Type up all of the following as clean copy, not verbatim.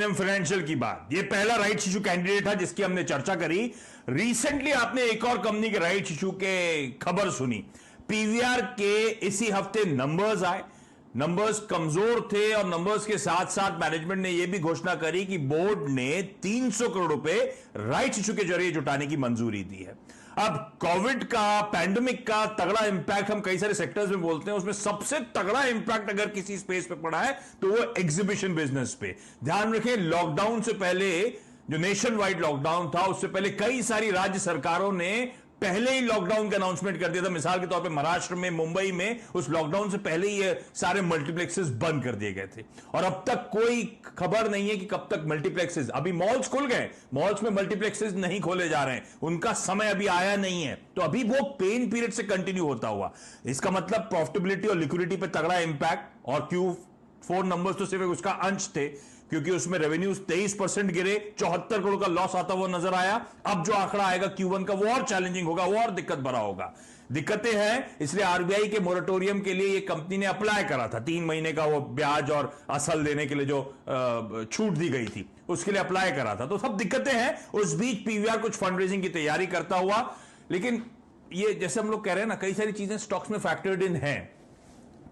M&M financial की बात, ये पहला राइट्स इशू कैंडिडेट था जिसकी हमने चर्चा करी। रिसेंटली आपने एक और कंपनी के राइट्स इशू के खबर सुनी। पीवीआर के इसी हफ्ते नंबर्स आए, नंबर्स कमजोर थे और नंबर्स के साथ साथ मैनेजमेंट ने यह भी घोषणा करी कि बोर्ड ने 300 करोड़ रुपए राइट्स इशू के जरिए जुटाने की मंजूरी दी है। अब कोविड का, पैंडेमिक का तगड़ा इंपैक्ट हम कई सारे सेक्टर्स में बोलते हैं, उसमें सबसे तगड़ा इंपैक्ट अगर किसी स्पेस पे पड़ा है तो वो एग्जीबिशन बिजनेस पे। ध्यान रखें, लॉकडाउन से पहले, जो नेशन वाइड लॉकडाउन था उससे पहले कई सारी राज्य सरकारों ने पहले ही लॉकडाउन का अनाउंसमेंट कर दिया था। मिसाल के तौर पे महाराष्ट्र में, मुंबई में उस लॉकडाउन से पहले ही ये सारे मल्टीप्लेक्सेस बंद कर दिए गए थे और अब तक कोई खबर नहीं है कि कब तक मल्टीप्लेक्सेस। अभी मॉल्स खुल गए, मॉल्स में मल्टीप्लेक्सेस नहीं खोले जा रहे हैं, उनका समय अभी आया नहीं है, तो अभी वो पेन पीरियड से कंटिन्यू होता हुआ। इसका मतलब प्रॉफिटेबिलिटी और लिक्विडिटी पे तगड़ा इंपैक्ट। और Q4 नंबर्स तो सिर्फ उसका अंश थे, क्योंकि उसमें रेवेन्यूज 23% गिरे, 74 करोड़ का लॉस आता हुआ नजर आया। अब जो आंकड़ा आएगा Q1 का, वो और चैलेंजिंग होगा, वो और दिक्कत भरा होगा। दिक्कतें हैं, इसलिए आरबीआई के मोरेटोरियम के लिए ये कंपनी ने अप्लाई करा था। 3 महीने का वो ब्याज और असल देने के लिए जो छूट दी गई थी, उसके लिए अप्लाई करा था। तो सब दिक्कतें हैं। उस बीच पीवीआर कुछ फंड रेजिंग की तैयारी करता हुआ, लेकिन ये जैसे हम लोग कह रहे हैं ना, कई सारी चीजें स्टॉक्स में फैक्टर्ड इन है,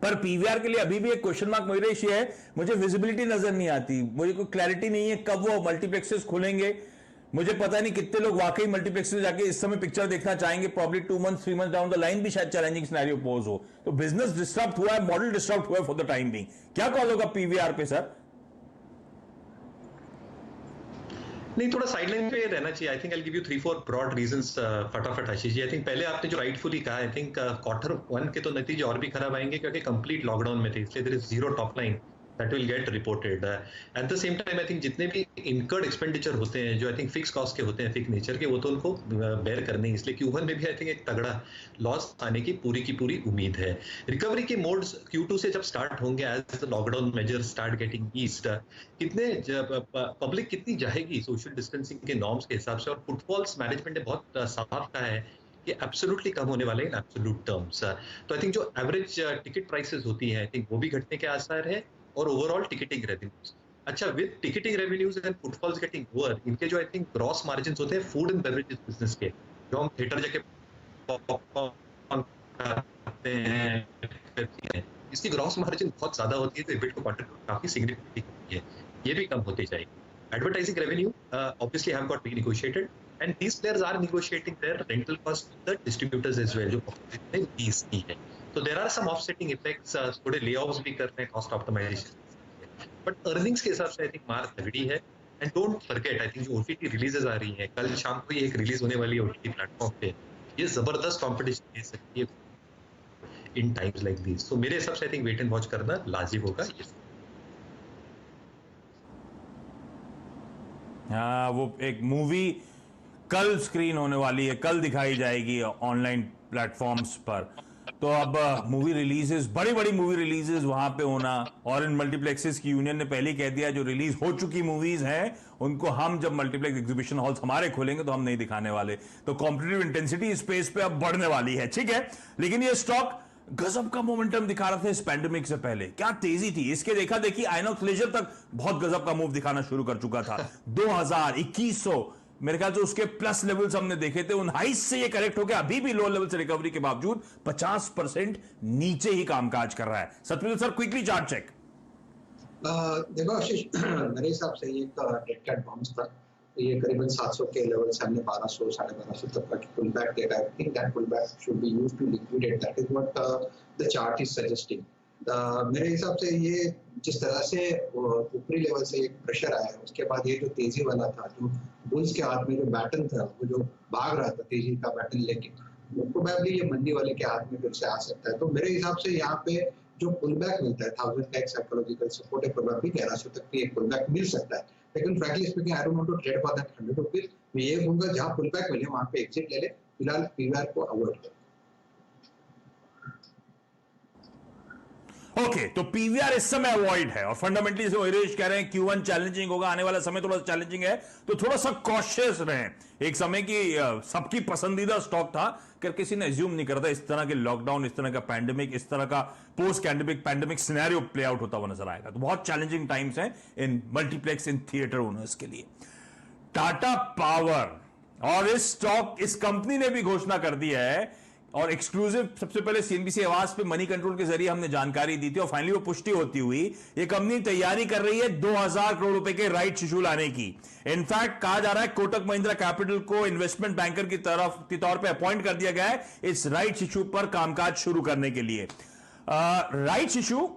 पर पीवीआर के लिए अभी भी एक क्वेश्चन मार्क मेरे लिए है। मुझे विजिबिलिटी नजर नहीं आती, मुझे कोई क्लैरिटी नहीं है कब वो मल्टीप्लेक्सेस खुलेंगे। मुझे पता नहीं कितने लोग वाकई मल्टीप्लेक्सेस जाके इस समय पिक्चर देखना चाहेंगे। Probably 2 months 3 months down the line भी शायद चैलेंजिंग सिनेरियो पोज हो। तो बिजनेस डिस्टर्ब हुआ है, मॉडल डिस्टर्ब हुआ है फॉर द टाइम बिंग। क्या कॉल होगा पीवीआर पे सर? नहीं, थोड़ा साइडलाइन पे रहना चाहिए। I think I give you 3-4 broad reasons फटाफट आशीष जी। आई थिंक पहले आपने जो राइटफुली कहा, आई थिंक Q1 के तो नतीजे और भी खराब आएंगे क्योंकि कंप्लीट लॉकडाउन में थे, इसलिए there is zero top line that will get reported. At the same time I think जितने भी इनकर्ड एक्सपेंडिचर होते हैं, जो आई थिंक फिक्स कॉस्ट के होते हैं, फिक्स नेचर के, वो तो उनको बेयर करने, इसलिए Q1 में भी आई थिंक एक तगड़ा लॉस आने की पूरी उम्मीद है। रिकवरी के मोड्स Q2 से जब स्टार्ट होंगे, as the lockdown measure start getting eased, कितने पब्लिक कितनी जाएगी सोशल डिस्टेंसिंग के नॉर्म्स के हिसाब से, और फुटफॉल्स मैनेजमेंट ने बहुत साफ कहा है कि एब्सोल्युटली कम होने वाले हैं इन एब्सोल्यूट टर्म्स। तो आई थिंक जो एवरेज टिकट प्राइसेस होती हैं, आई थिंक वो भी घटने के आसार है, और ओवरऑल टिकटिंग रेवेन्यूज, अच्छा with ticketing revenues and footfalls getting lower, इनके जो आई थिंक ग्रॉस मार्जिन्स होते हैं फूड एंड बेवरेजेस बिजनेस के, जो हम थिएटर जाके पॉपकॉर्न खाते हैं, इसकी ग्रॉस मार्जिन बहुत ज्यादा होती है, तो EBIT को कंट्रीब्यूट काफी सिग्निफिकेंटली करती है, ये भी कम होती जाएगी। Advertising revenue obviously have got renegotiated, and these players are negotiating their rental cost with the distributors as well, जो ने lease की है। So there are some offsetting effects, थोड़े layoffs भी कर रहे हैं, cost optimization, but earnings के हिसाब से आई थिंक मार तगड़ी है। And don't forget, I think जो OTT रिलीजेस आ रही हैं, कल शाम को ही एक रिलीज होने वाली है OTT प्लेटफॉर्म पे, ये जबरदस्त कंपटीशन दे सकती है इन टाइम्स लाइक दिस। तो मेरे हिसाब से I think wait and watch करना लाजिम होगा। हाँ, वो एक मूवी कल स्क्रीन होने वाली है, कल दिखाई जाएगी ऑनलाइन प्लेटफॉर्म्स पर। तो अब मूवी रिलीजेस, बड़ी बड़ी मूवी रिलीजेस वहां पे होना, और इन मल्टीप्लेक्सेस की यूनियन ने पहले कह दिया जो रिलीज हो चुकी मूवीज हैं उनको हम, जब मल्टीप्लेक्स एग्जीबिशन हॉल्स हमारे खोलेंगे तो हम नहीं दिखाने वाले। तो कॉम्पिटिटिव इंटेंसिटी स्पेस पे अब बढ़ने वाली है, ठीक है। लेकिन ये स्टॉक गजब का मोमेंटम दिखा रहा था इस पैंडेमिक से पहले, क्या तेजी थी इसके। देखा देखी आइनॉक्स लेजर तक बहुत गजब का मूव दिखाना शुरू कर चुका था। 2000-2100 मेरे ख्याल से उसके प्लस लेवल्स हमने देखे थे। उन हाइस से ये करेक्ट हो गया, अभी भी लो लेवल से रिकवरी के बावजूद 50% नीचे ही कामकाज कर रहा है। Satpal sir, quickly chart check. देखो आशीष, मेरे हिसाब से ये डेड कैट बाउंस था, ये करीबन 700 के लेवल से हमने 1200 1250 तक का pull back data. I think that pull back should be used to liquidate, that is what the chart is suggesting. मेरे हिसाब से ये जिस तरह से ऊपरी लेवल से एक प्रेशर आया, उसके बाद ये जो तेजी वाला था, जो बुल्स के हाथ में जो बैटन था, वो जो भाग रहा था तेजी का बैटन लेके, प्रोबेबली ये मंदी वाले के हाथ में फिर से आ सकता है। तो मेरे हिसाब से यहाँ पे जो पुल बैक मिलता है 1000 का एक साइकोलॉजिकल सपोर्ट है, प्रोबेबली 1100 तक भी एक पुल बैक मिल सकता है। लेकिन frankly speaking, I don't want to trade for that 100 rupees. मैं ये कहूंगा जहां पुल बैक मिले वहां पे एग्जिट ले ले, फिलहाल पीवीआर को अवॉइड करें। ओके, तो पीवीआर इस समय अवॉइड है और फंडामेंटली जैसे वैरेश कह रहे हैं Q1 चैलेंजिंग होगा, आने वाला समय थोड़ा चैलेंजिंग है, तो थोड़ा सा कॉशियस रहें। एक समय की सबकी पसंदीदा स्टॉक था, कर किसी ने एज्यूम नहीं करता इस तरह के लॉकडाउन, इस तरह का पैंडेमिक, इस तरह का post pandemic scenario play out होता हुआ नजर आएगा। तो बहुत चैलेंजिंग टाइम्स हैं इन मल्टीप्लेक्स, इन थिएटर ओनर्स के लिए। टाटा पावर और इस स्टॉक, इस कंपनी ने भी घोषणा कर दी है और एक्सक्लूसिव सबसे पहले सीएनबीसी आवाज पे मनी कंट्रोल के जरिए हमने जानकारी दी थी और फाइनली वो पुष्टि होती हुई, ये कंपनी तैयारी कर रही है 2000 करोड़ रुपए के राइट इशू लाने की। इनफैक्ट कहा जा रहा है कोटक महिंद्रा कैपिटल को इन्वेस्टमेंट बैंकर की तौर पे अपॉइंट कर दिया गया है इस राइट इशू पर कामकाज शुरू करने के लिए। राइट इशू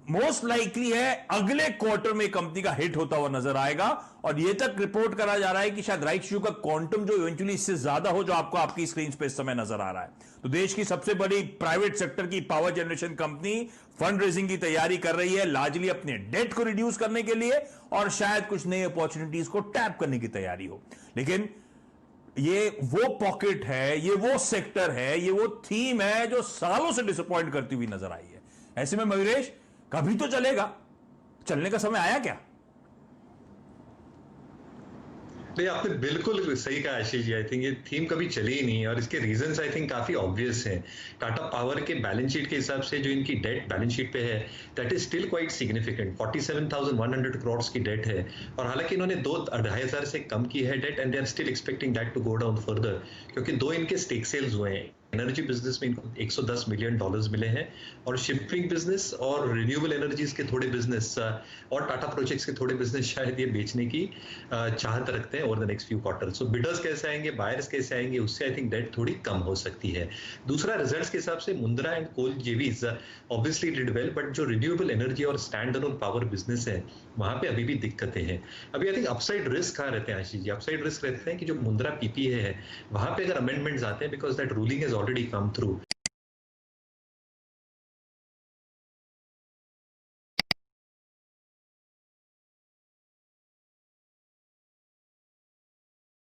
मोस्ट लाइकली है अगले क्वार्टर में कंपनी का हिट होता हुआ नजर आएगा और यह तक रिपोर्ट करा जा रहा है कि शायद राइट इशू का क्वांटम जो इवेंचुअली इससे ज्यादा हो, जो आपको आपकी स्क्रीन पे इस समय नजर आ रहा है। तो देश की सबसे बड़ी प्राइवेट सेक्टर की power generation company fund raising की तैयारी कर रही है, लार्जली अपने डेट को रिड्यूस करने के लिए और शायद कुछ नई अपॉर्चुनिटीज को टैप करने की तैयारी हो। लेकिन ये वो पॉकेट है, ये वो सेक्टर है, ये वो थीम है जो सालों से डिसअपॉइंट करती हुई नजर आई है। ऐसे में मयूरेश, कभी तो चलेगा, चलने का समय आया क्या? नहीं, आपने बिल्कुल सही कहा आशीष जी। आई थिंक ये थीम कभी चली ही नहीं और इसके रीजंस आई थिंक काफी ऑब्वियस हैं। टाटा पावर के बैलेंस शीट के हिसाब से जो इनकी डेट बैलेंस शीट पे है, that is still quite significant. 47,100 crore की डेट है और हालांकि इन्होंने 2,500 से कम की है debt and they are still expecting that to go down further, क्योंकि 2 इनके स्टेक सेल्स हुए हैं। एनर्जी बिजनेस में इनको $110 मिलियन मिले हैं और शिपिंग बिजनेस और रिन्यूएबल एनर्जीज के थोड़े बिजनेस और टाटा प्रोजेक्ट्स के थोड़े बिजनेस शायद ये बेचने की चाहत रखते हैं over the next few quarter. So bidders कैसे आएंगे, बायर्स कैसे आएंगे, उससे आई थिंक डेट थोड़ी कम हो सकती है। दूसरा, रिजल्ट्स के हिसाब से Mundra and coal JVs obviously did well, but जो रिन्यूएबल एनर्जी और स्टैंड अलोन पावर बिजनेस है वहां पे अभी भी दिक्कतें हैं। अभी आई थिंक अपसाइड रिस्क कहाँ रहते हैं आशीष जी? अपसाइड रिस्क रहते हैं कि जो मुंद्रा पीपीए है वहां पे अगर अमेंडमेंट्स आते हैं, because that ruling has already come through,